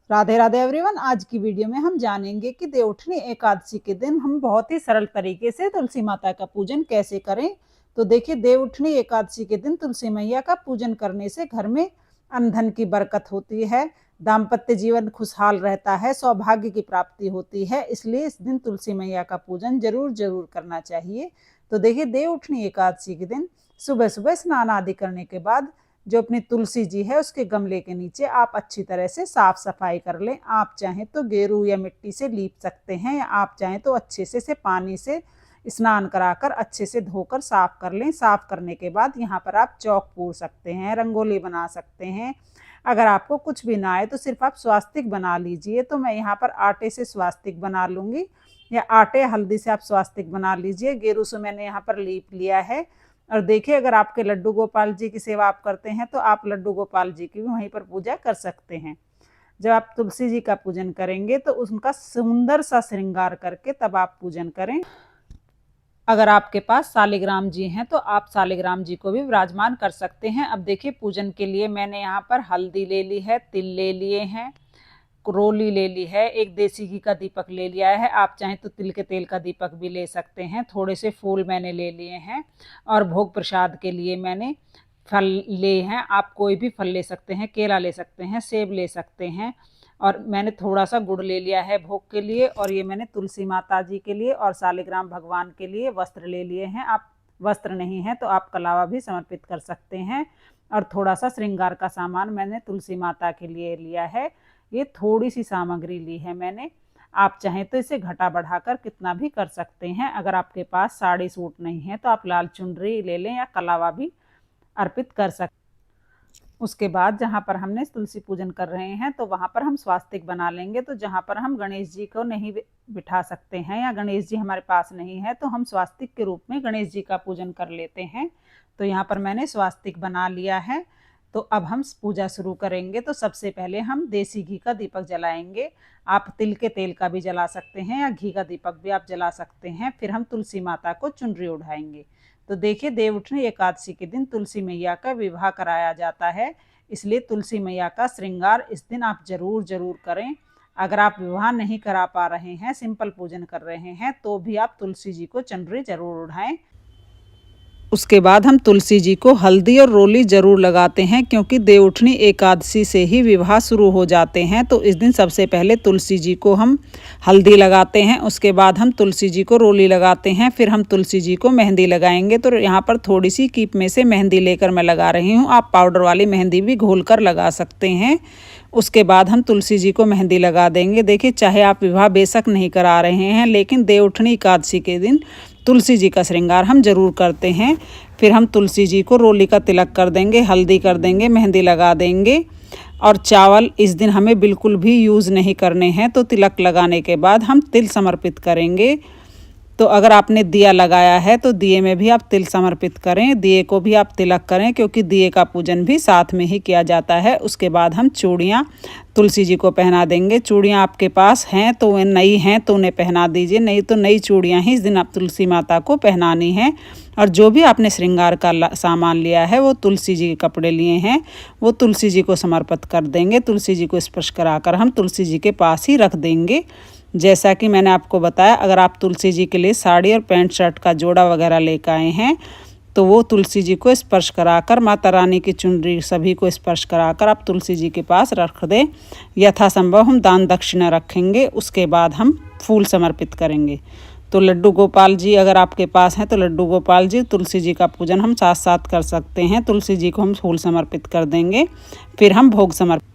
Radhe Radhe everyone. आज की video में हम जानेंगे कि देवउठनी एकादशी के दिन हम बहुत ही सरल तरीके से तुलसी माता का पूजन कैसे करें। तो देखिए, देवउठनी एकादशी के दिन तुलसी मैया का पूजन करने से घर में अन्न धन की बरकत होती है, दाम्पत्य जीवन खुशहाल रहता है, सौभाग्य की प्राप्ति होती है। इसलिए इस दिन तुलसी मैया का पूजन जरूर जरूर करना चाहिए। तो देखिए, देवउठनी एकादशी के दिन सुबह सुबह स्नान आदि करने के बाद जो अपनी तुलसी जी है उसके गमले के नीचे आप अच्छी तरह से साफ सफाई कर लें। आप चाहें तो गेरू या मिट्टी से लीप सकते हैं, या आप चाहें तो अच्छे से पानी से स्नान कराकर अच्छे से धोकर साफ कर लें। साफ करने के बाद यहाँ पर आप चौक पूर सकते हैं, रंगोली बना सकते हैं। अगर आपको कुछ भी ना आए तो सिर्फ आप स्वास्तिक बना लीजिए। तो मैं यहाँ पर आटे से स्वास्तिक बना लूँगी, या आटे हल्दी से आप स्वास्तिक बना लीजिए। गेरू से मैंने यहाँ पर लीप लिया है। और देखिए, अगर आपके लड्डू गोपाल जी की सेवा आप करते हैं तो आप लड्डू गोपाल जी की भी वहीं पर पूजा कर सकते हैं। जब आप तुलसी जी का पूजन करेंगे तो उनका सुंदर सा श्रृंगार करके तब आप पूजन करें। अगर आपके पास शालिग्राम जी हैं तो आप शालिग्राम जी को भी विराजमान कर सकते हैं। अब देखिए, पूजन के लिए मैंने यहाँ पर हल्दी ले ली है, तिल ले लिए हैं, रोली ले ली है, एक देसी घी का दीपक ले लिया है। आप चाहें तो तिल के तेल का दीपक भी ले सकते हैं। थोड़े से फूल मैंने ले लिए हैं, और भोग प्रसाद के लिए मैंने फल ले हैं। आप कोई भी फल ले सकते हैं, केला ले सकते हैं, सेब ले सकते हैं। और मैंने थोड़ा सा गुड़ ले लिया है भोग के लिए। और ये मैंने तुलसी माता जी के लिए और शालिग्राम भगवान के लिए वस्त्र ले लिए हैं। आप वस्त्र नहीं है तो आप कलावा भी समर्पित कर सकते हैं। और थोड़ा सा श्रृंगार का सामान मैंने तुलसी माता के लिए लिया है। ये थोड़ी सी सामग्री ली है मैंने। आप चाहें तो इसे घटा बढ़ाकर कितना भी कर सकते हैं। अगर आपके पास साड़ी सूट नहीं है तो आप लाल चुनरी ले लें, या कलावा भी अर्पित कर सकते। उसके बाद जहाँ पर हमने तुलसी पूजन कर रहे हैं तो वहाँ पर हम स्वास्तिक बना लेंगे। तो जहाँ पर हम गणेश जी को नहीं बिठा सकते हैं, या गणेश जी हमारे पास नहीं है, तो हम स्वास्तिक के रूप में गणेश जी का पूजन कर लेते हैं। तो यहाँ पर मैंने स्वास्तिक बना लिया है। तो अब हम पूजा शुरू करेंगे। तो सबसे पहले हम देसी घी का दीपक जलाएंगे। आप तिल के तेल का भी जला सकते हैं, या घी का दीपक भी आप जला सकते हैं। फिर हम तुलसी माता को चुनरी उठाएंगे। तो देखिए, देवउठनी एकादशी के दिन तुलसी मैया का विवाह कराया जाता है, इसलिए तुलसी मैया का श्रृंगार इस दिन आप जरूर जरूर करें। अगर आप विवाह नहीं करा पा रहे हैं, सिंपल पूजन कर रहे हैं, तो भी आप तुलसी जी को चुनरी जरूर उठाएं। उसके बाद हम तुलसी जी को हल्दी और रोली जरूर लगाते हैं, क्योंकि देवउठनी एकादशी से ही विवाह शुरू हो जाते हैं। तो इस दिन सबसे पहले तुलसी जी को हम हल्दी लगाते हैं, उसके बाद हम तुलसी जी को रोली लगाते हैं, फिर हम तुलसी जी को मेहंदी लगाएंगे। तो यहाँ पर थोड़ी सी कीप में से मेहंदी लेकर मैं लगा रही हूँ। आप पाउडर वाली मेहंदी भी घोल कर लगा सकते हैं। उसके बाद हम तुलसी जी को मेहंदी लगा देंगे। देखिए, चाहे आप विवाह बेशक नहीं करा रहे हैं, लेकिन देवउठनी एकादशी के दिन तुलसी जी का श्रृंगार हम जरूर करते हैं। फिर हम तुलसी जी को रोली का तिलक कर देंगे, हल्दी कर देंगे, मेहंदी लगा देंगे। और चावल इस दिन हमें बिल्कुल भी यूज़ नहीं करने हैं। तो तिलक लगाने के बाद हम तिल समर्पित करेंगे। तो अगर आपने दिया लगाया है तो दिए में भी आप तिल समर्पित करें, दिए को भी आप तिलक करें, क्योंकि दिए का पूजन भी साथ में ही किया जाता है। उसके बाद हम चूड़ियाँ तुलसी जी को पहना देंगे। चूड़ियाँ आपके पास हैं तो वे नई हैं तो उन्हें पहना दीजिए, नहीं तो नई चूड़ियाँ ही इस दिन आप तुलसी माता को पहनानी हैं। और जो भी आपने श्रृंगार का सामान लिया है, वो तुलसी जी के कपड़े लिए हैं, वो तुलसी जी को समर्पित कर देंगे। तुलसी जी को स्पर्श कराकर हम तुलसी जी के पास ही रख देंगे। जैसा कि मैंने आपको बताया, अगर आप तुलसी जी के लिए साड़ी और पैंट शर्ट का जोड़ा वगैरह लेकर आए हैं तो वो तुलसी जी को स्पर्श कराकर, माता रानी की चुनरी सभी को स्पर्श कराकर आप तुलसी जी के पास रख दें। यथासंभव हम दान दक्षिणा रखेंगे। उसके बाद हम फूल समर्पित करेंगे। तो लड्डू गोपाल जी अगर आपके पास हैं तो लड्डू गोपाल जी, तुलसी जी का पूजन हम साथ साथ कर सकते हैं। तुलसी जी को हम फूल समर्पित कर देंगे, फिर हम भोग समर्पित।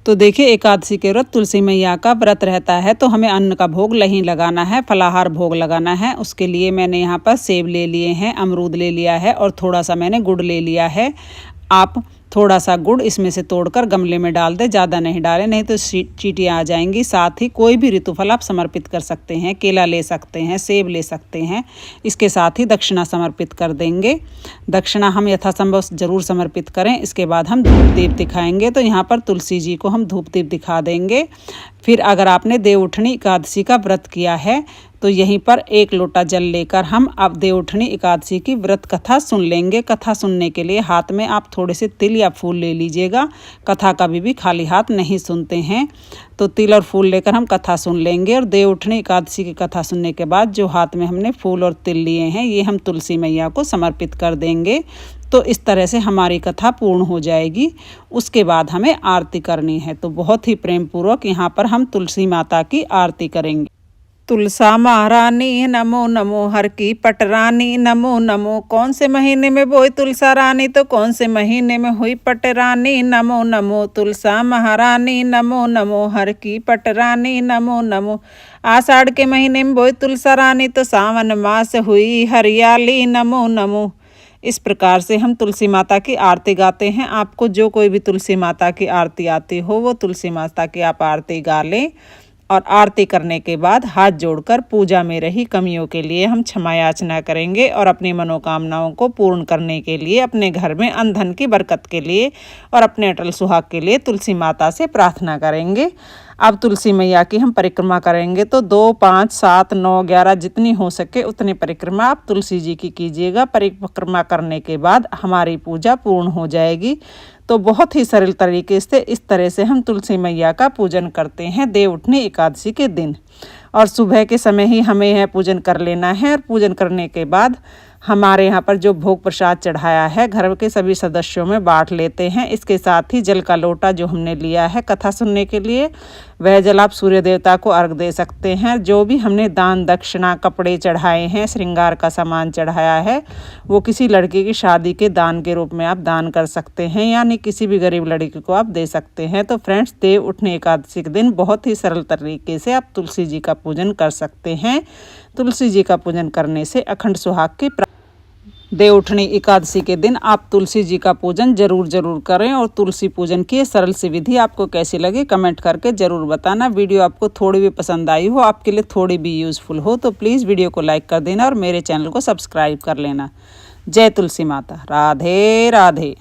तो देखिए, एकादशी के व्रत तुलसी मैया का व्रत रहता है, तो हमें अन्न का भोग नहीं लगाना है, फलाहार भोग लगाना है। उसके लिए मैंने यहाँ पर सेब ले लिए हैं, अमरूद ले लिया है, और थोड़ा सा मैंने गुड़ ले लिया है। आप थोड़ा सा गुड़ इसमें से तोड़कर गमले में डाल दें, ज़्यादा नहीं डालें, नहीं तो चींटियाँ आ जाएंगी। साथ ही कोई भी ऋतुफल आप समर्पित कर सकते हैं, केला ले सकते हैं, सेब ले सकते हैं। इसके साथ ही दक्षिणा समर्पित कर देंगे। दक्षिणा हम यथासंभव ज़रूर समर्पित करें। इसके बाद हम धूप दीप दिखाएंगे। तो यहाँ पर तुलसी जी को हम धूप दीप दिखा देंगे। फिर अगर आपने देवउठनी एकादशी का व्रत किया है तो यहीं पर 1 लोटा जल लेकर हम अब देवउठनी एकादशी की व्रत कथा सुन लेंगे। कथा सुनने के लिए हाथ में आप थोड़े से तिल या फूल ले लीजिएगा। कथा कभी भी खाली हाथ नहीं सुनते हैं, तो तिल और फूल लेकर हम कथा सुन लेंगे। और देवउठनी एकादशी की कथा सुनने के बाद जो हाथ में हमने फूल और तिल लिए हैं ये हम तुलसी मैया को समर्पित कर देंगे। तो इस तरह से हमारी कथा पूर्ण हो जाएगी। उसके बाद हमें आरती करनी है, तो बहुत ही प्रेम पूर्वक यहाँ पर हम तुलसी माता की आरती करेंगे। तुलसा महारानी नमो नमो, हर की पटरानी नमो नमो, कौन से महीने में बोई तुलसा रानी तो कौन से महीने में हुई पटरानी नमो नमो। तुलसा महारानी नमो नमो, हर की पटरानी नमो नमो, आषाढ़ के महीने में बोई तुलसा रानी तो सावन मास हुई हरियाली नमो नमो। इस प्रकार से हम तुलसी माता की आरती गाते हैं। आपको जो कोई भी तुलसी माता की आरती आती हो वो तुलसी माता की आप आरती गा लें। और आरती करने के बाद हाथ जोड़कर पूजा में रही कमियों के लिए हम क्षमा याचना करेंगे और अपनी मनोकामनाओं को पूर्ण करने के लिए, अपने घर में अन्न धन की बरकत के लिए और अपने अटल सुहाग के लिए तुलसी माता से प्रार्थना करेंगे। अब तुलसी मैया की हम परिक्रमा करेंगे, तो 2, 5, 7, 9, 11 जितनी हो सके उतनी परिक्रमा आप तुलसी जी की कीजिएगा। परिक्रमा करने के बाद हमारी पूजा पूर्ण हो जाएगी। तो बहुत ही सरल तरीके से इस तरह से हम तुलसी मैया का पूजन करते हैं देवउठनी एकादशी के दिन। और सुबह के समय ही हमें यह पूजन कर लेना है। और पूजन करने के बाद हमारे यहाँ पर जो भोग प्रसाद चढ़ाया है घर के सभी सदस्यों में बांट लेते हैं। इसके साथ ही जल का लोटा जो हमने लिया है कथा सुनने के लिए, वह जल आप सूर्य देवता को अर्घ दे सकते हैं। जो भी हमने दान दक्षिणा कपड़े चढ़ाए हैं, श्रृंगार का सामान चढ़ाया है, वो किसी लड़की की शादी के दान के रूप में आप दान कर सकते हैं, यानी किसी भी गरीब लड़की को आप दे सकते हैं। तो फ्रेंड्स, देवउठनी एकादशी के दिन बहुत ही सरल तरीके से आप तुलसी जी का पूजन कर सकते हैं। तुलसी जी का पूजन करने से अखंड सुहाग की देवउठनी एकादशी के दिन आप तुलसी जी का पूजन जरूर करें। और तुलसी पूजन की सरल सी विधि आपको कैसी लगी कमेंट करके ज़रूर बताना। वीडियो आपको थोड़ी भी पसंद आई हो, आपके लिए थोड़ी भी यूज़फुल हो, तो प्लीज़ वीडियो को लाइक कर देना और मेरे चैनल को सब्सक्राइब कर लेना। जय तुलसी माता। राधे राधे।